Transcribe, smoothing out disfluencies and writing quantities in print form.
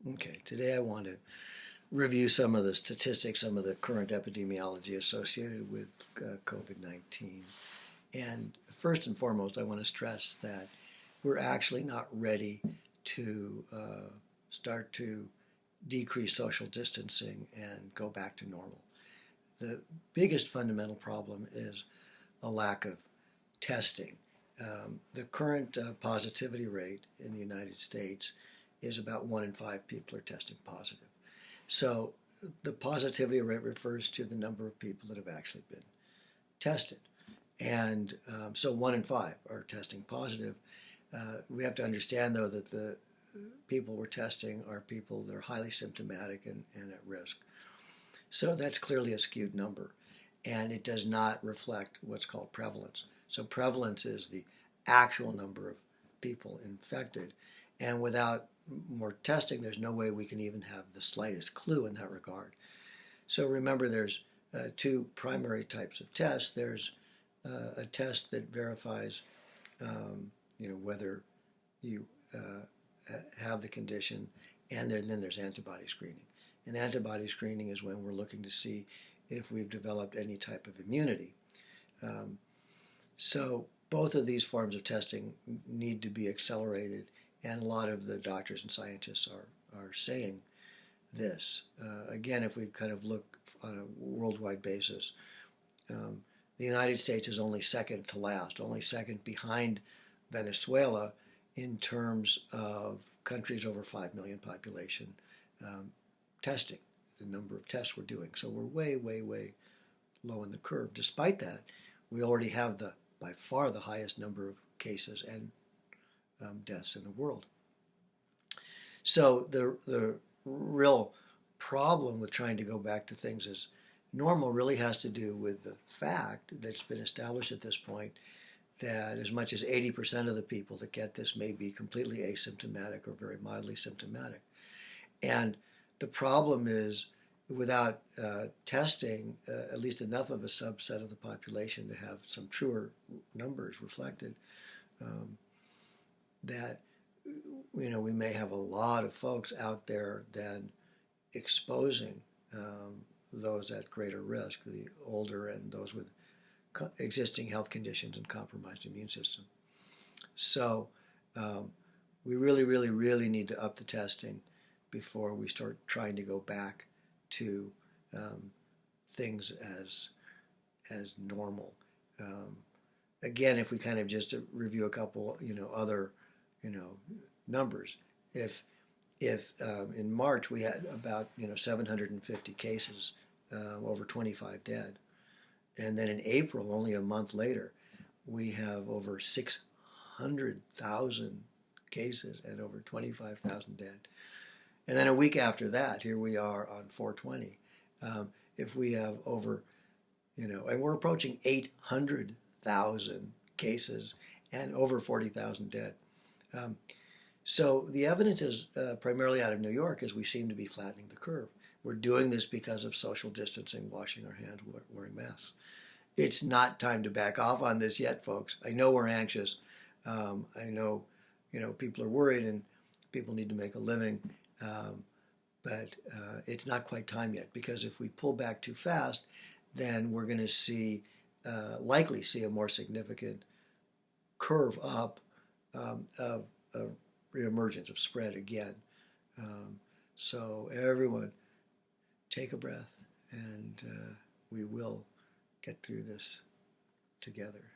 Okay, today I want to review some of the statistics, some of the current epidemiology associated with COVID-19. And first and foremost, I want to stress that we're actually not ready to start to decrease social distancing and go back to normal. The biggest fundamental problem is a lack of testing. The current positivity rate in the United States is about 1 in 5 people are testing positive. So the positivity rate refers to the number of people that have actually been tested. And so 1 in 5 are testing positive. We have to understand, though, that the people we're testing are people that are highly symptomatic and at risk. So that's clearly a skewed number, and it does not reflect what's called prevalence. So prevalence is the actual number of people infected, and without more testing, there's no way we can even have the slightest clue in that regard. So remember, there's two primary types of tests. There's a test that verifies, whether you have the condition, and then there's antibody screening. And antibody screening is when we're looking to see if we've developed any type of immunity. So both of these forms of testing need to be accelerated, and a lot of the doctors and scientists are saying this. Again, if we kind of look on a worldwide basis, the United States is only second to last, only second behind Venezuela in terms of countries over 5 million population testing, the number of tests we're doing. So we're way, way, way low in the curve. Despite that, we already have by far the highest number of cases and deaths in the world. So the real problem with trying to go back to things as normal really has to do with the fact that's been established at this point that as much as 80% of the people that get this may be completely asymptomatic or very mildly symptomatic. And the problem is, without testing at least enough of a subset of the population to have some truer numbers reflected, that we may have a lot of folks out there then exposing those at greater risk, the older and those with existing health conditions and compromised immune system. So we really, really, really need to up the testing before we start trying to go back to things as normal. Again, if we kind of just review a couple, other, numbers. If in March we had about 750 cases, over 25 dead, and then in April, only a month later, we have over 600,000 cases and over 25,000 dead. And then a week after that, here we are on 420. If we have over, and we're approaching 800,000 cases and over 40,000 dead. So the evidence is primarily out of New York, as we seem to be flattening the curve. We're doing this because of social distancing, washing our hands, wearing masks. It's not time to back off on this yet, folks. I know we're anxious. I know, people are worried and people need to make a living. But it's not quite time yet, because if we pull back too fast, then we're going to likely see a more significant curve up of reemergence, of spread again. So everyone, take a breath, and we will get through this together.